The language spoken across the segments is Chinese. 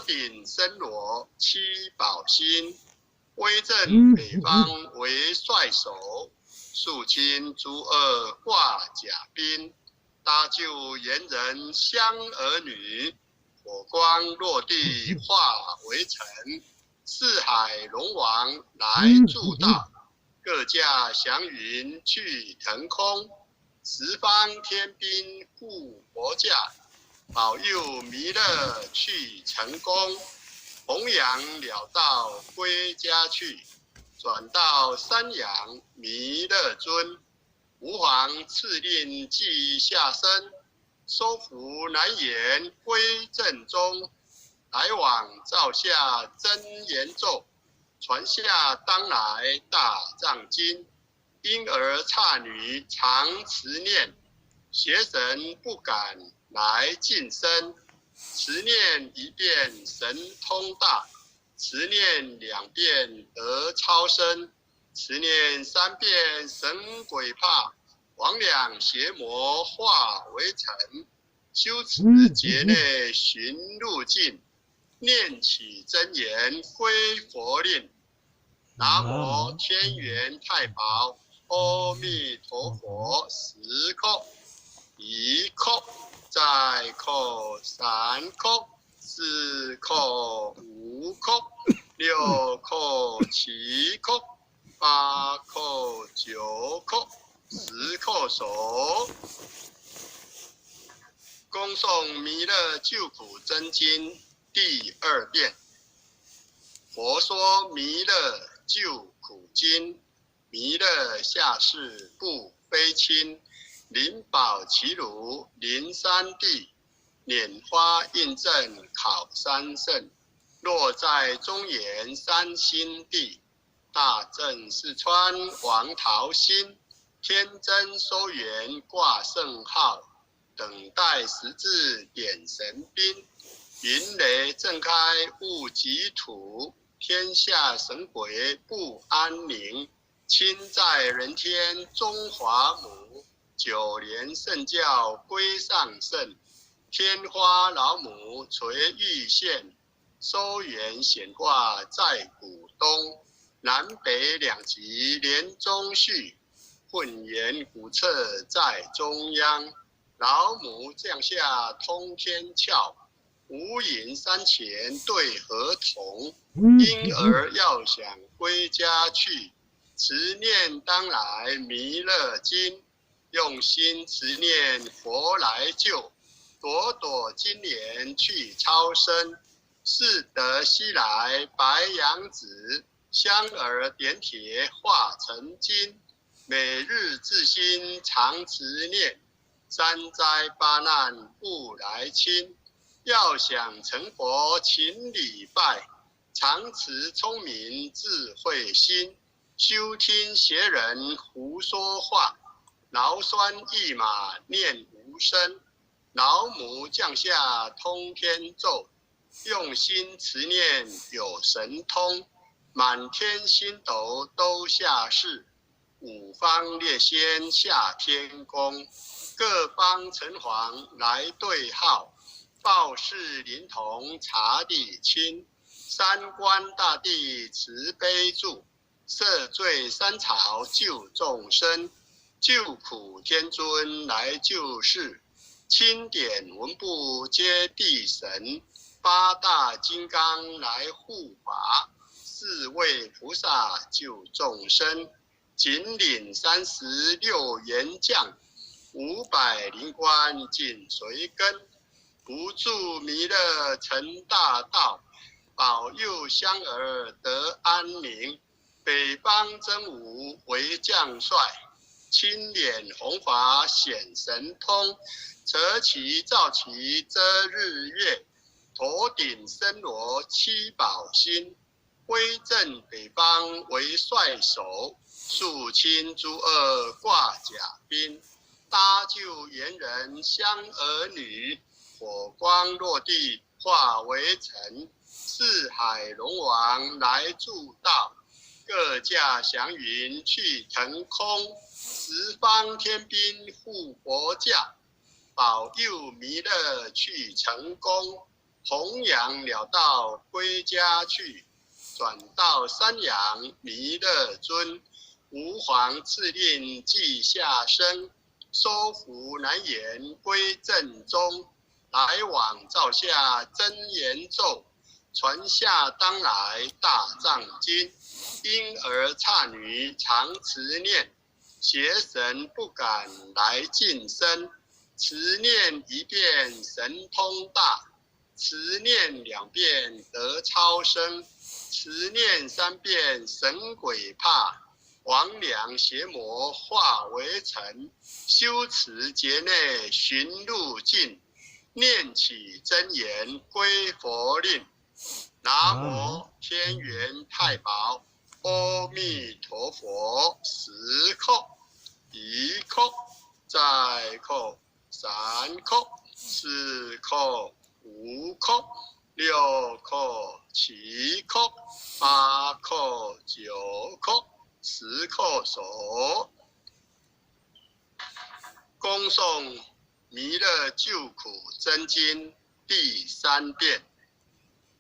鼎森罗七宝星，威震北方为帅首，肃清诸恶挂甲兵，搭救元人乡儿女，火光落地化为尘，四海龙王来助道，各驾祥云去腾空，十方天兵护国驾，保佑弥勒去成功，弘扬了道归家去，转到山阳弥勒尊，吾皇赐令记下生，收服南延归正中，来往照下真言咒，传下当来大藏经，婴儿刹女常持念，邪神不敢来近身，持念一遍神通大，持念2遍得超生，持念3遍神鬼怕，魍魉邪魔化为尘，修持劫内寻路径，念起真言归佛令。南无天元太保阿弥陀佛，10叩，1叩，再叩，3叩，4叩，5叩，6叩，7叩，8叩，9叩，10叩手。恭诵弥勒救苦真经第2遍。佛说弥勒救苦经，弥勒下世不非亲，灵宝齐如灵山地，拈花印证考三圣，落在中原三星地，大正四川王桃心，天真收元挂圣号，等待时至点神兵，云雷震开雾极土，天下神鬼不安宁，亲在人天中华母，9年圣教归上圣，天花老母垂玉线，收元显化在古东，南北2极连中续，混元古册在中央，老母降下通天窍，无影山前对河童，婴儿要想归家去，持念当来弥勒经，用心持念佛来救，朵朵金莲去超生，是得西来白羊子，香儿点铁化成金，每日自心常持念，3灾8难不来侵，要想成佛勤礼拜，常持聪明智慧心，休听邪人胡说话，劳酸一马念无声，老母降下通天咒，用心持念有神通，满天星斗都下世，五方列仙下天宫，各方城隍来对号，报事灵童查理清，三官大帝慈悲助，赦罪三草救众生，救苦天尊来救世，钦点文部接地神，8大金刚来护法，4位菩萨救众生，紧领36员将，500灵官紧随跟，不住弥勒成大道，保佑香儿得安宁，北方真武为将帅，青脸红发显神通，扯旗照旗遮日月，头顶森罗七宝星，威震北方为帅首，肃清诸恶挂甲兵，搭救元人乡儿女，火光落地化为尘，四海龙王来助道，各驾祥云去腾空，十方天兵护国驾，保佑弥勒去成功，弘扬了道归家去，转到山阳弥勒尊。吾皇敕令稷下生，收服南延归正宗。来往照下真言咒，传下当来大藏经。婴儿刹女常持念，邪神不敢来近身。持念一遍神通大，持念2遍得超生，持念3遍神鬼怕。魍魉邪魔化为尘，修持劫内寻路径，念起真言归佛令。南无天元太保，阿弥陀佛。10叩，1叩，再叩，3叩，4叩，5叩，6叩，7叩，8叩，9叩，10叩首。恭诵弥勒救苦真经第3遍。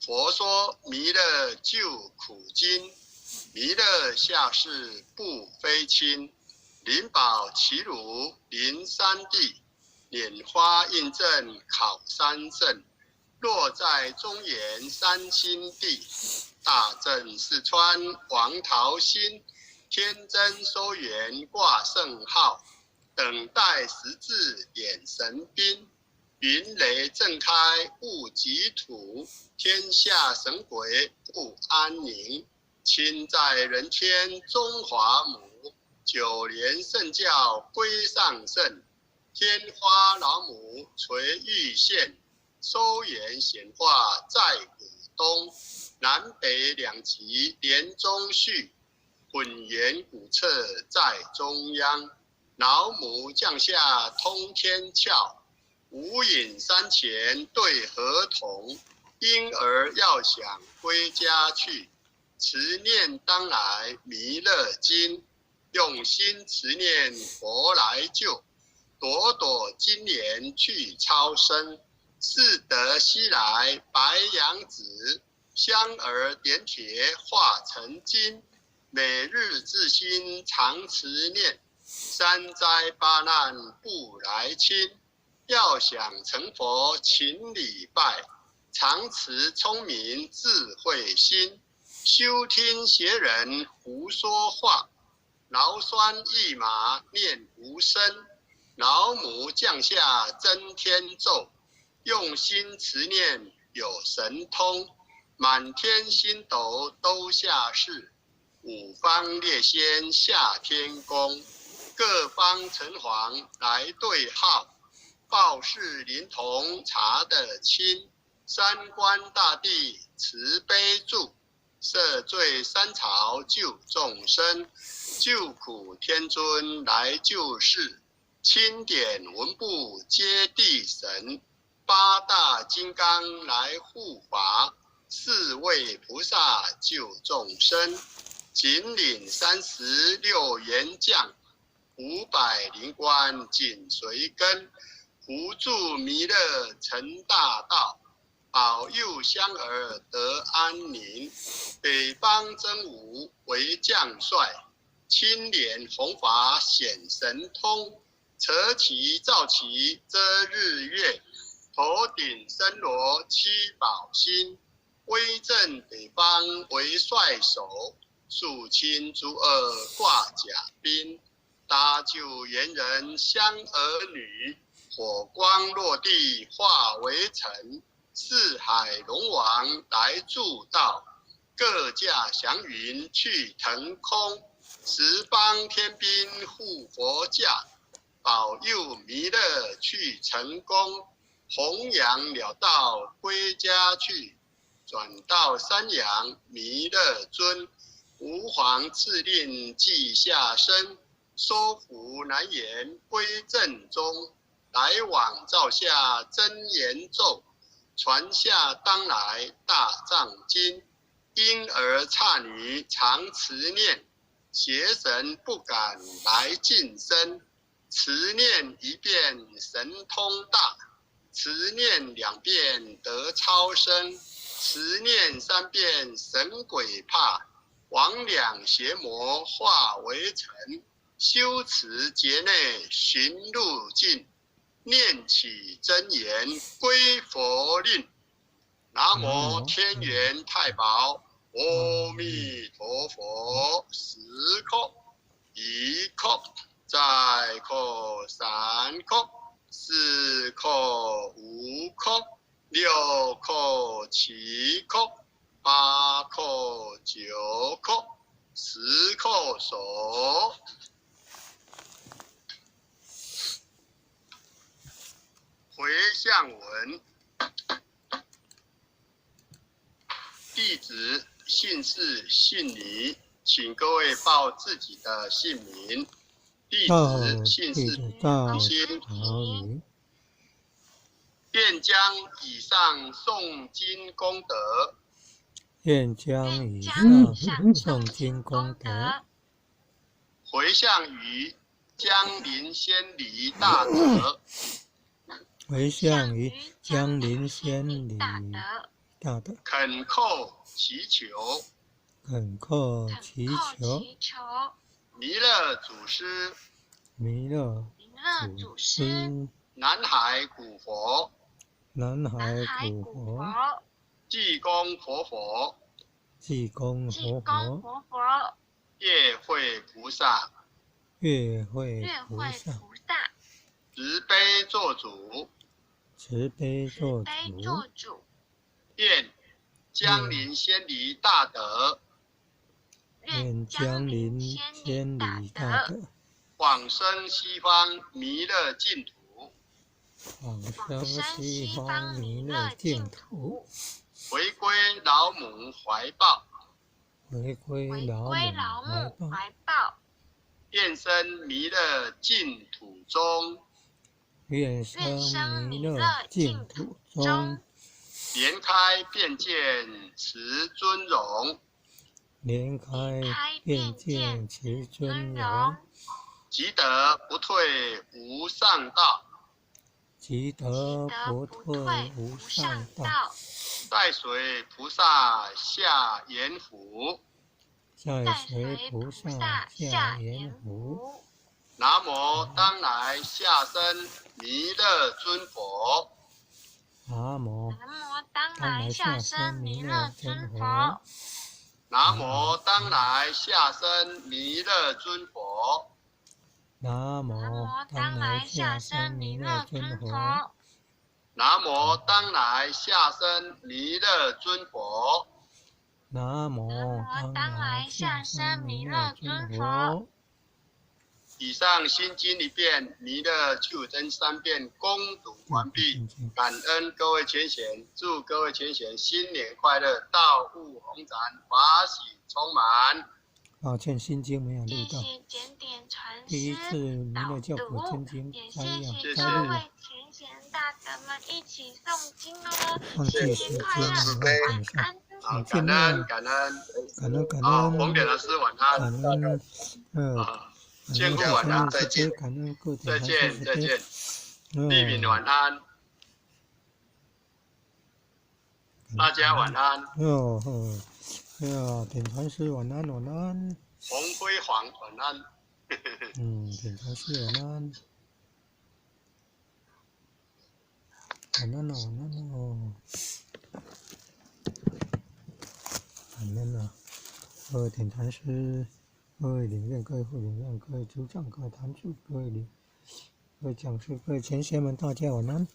佛说弥勒救苦经，弥勒下世不非亲。灵宝齐鲁临山地，拈花印证考三圣。落在中原三清地，大正四川王桃心。天真收圆挂圣号，等待时至演神兵。云雷震开雾极土，天下神鬼不安宁。亲在人天中华母，九莲圣教归上圣。天花老母垂玉线，收圆显化在古东。南北两极连中续，混元古册在中央。老母降下通天窍，无影山前对河童。婴儿要想归家去，持念当来弥勒经。用心持念佛来救，朵朵金莲去超生。似得西来白羊子，香儿点铁化成金。每日自心常持念，三灾八难不来侵。要想成佛勤礼拜，常持聪明智慧心。休听邪人胡说话，劳酸一马念无声。老母降下真天咒，用心持念有神通。满天星斗都下世，五方列仙下天宫。各方城隍来对号，报事灵童查得清。三官大帝慈悲助，赦罪三朝救众生。救苦天尊来救世，钦点文部接地神。八大金刚来护法，四位菩萨救众生。紧领36员将，500灵官紧随跟。扶助弥勒成大道，保佑香儿得安宁。北方真武为将帅，青莲弘法显神通。扯旗照旗遮日月，头顶森罗七宝星。威震北方为帅首，肃清诸恶挂甲兵。搭救猿人香儿女，火光落地化为尘。四海龙王来助道，各驾祥云去腾空。十方天兵护佛驾，保佑弥勒去成功。弘扬了道归家去，转到山阳弥勒尊。吾皇敕令稷下生，收服南延归正宗。来往照下真言咒，传下当来大藏经。婴儿刹女常持念，邪神不敢来近身。持念一遍神通大，持念2遍得超生，持念3遍神鬼怕。魍魉邪魔化为尘，修持劫内寻路径，念起真言归佛令。南无天元太保，阿弥陀佛。10颗、1颗、再颗、3颗、4颗、5颗、6颗、7颗、8颗、9颗、10颗手。回向文。弟子姓氏姓李，请各位报自己的姓名。弟子姓氏李心，愿将以上诵经功德，愿将以上诵经功德，回向于江陵仙礼大德，回向于江陵仙礼大德，恳叩祈求，恳叩祈求，弥勒祖师，弥勒祖师，南海古佛，南海古佛，济公活佛，济公活佛，月会菩萨，月会菩萨，慈悲做主，慈悲做主，愿江陵仙礼大德，愿江陵仙礼大德，往生西方弥勒净土，往生西方弥勒净土，回归老母怀抱，回归老母怀抱，愿生弥勒净土中，愿生弥勒净土中，莲开便见慈尊容，莲开便见慈尊容，即得不退无上道，即得不退无上道，在随菩萨下阎浮，在随菩萨下阎浮。南无当来下生弥勒尊佛，南无当来下生弥勒尊佛，南无当来下生弥勒尊佛，南无当来下生弥勒尊佛，南无当来下生弥勒尊佛，南无当来下生弥勒尊佛。以上心经1遍，弥勒救真3遍，恭读完毕。感恩各位前贤，祝各位前贤新年快乐，道务宏展，法喜充满。抱歉，心经没有录到。检点传第一次弥勒教辅真经摘要摘录。前贤大德们一起诵经哦，放弃时间，晚上。好，感恩感恩。好，红点老师晚安。感恩。建国晚安，再见，再见，再见。丽敏晚安，大家晚安。点传师晚安，晚安。洪辉煌晚安。点传师晚安。晚安了，晚安了。晚安了，各位点传师。各位领院、各位副领院、各位组长、各位坛主、各位讲师、各位前贤们，大家晚安。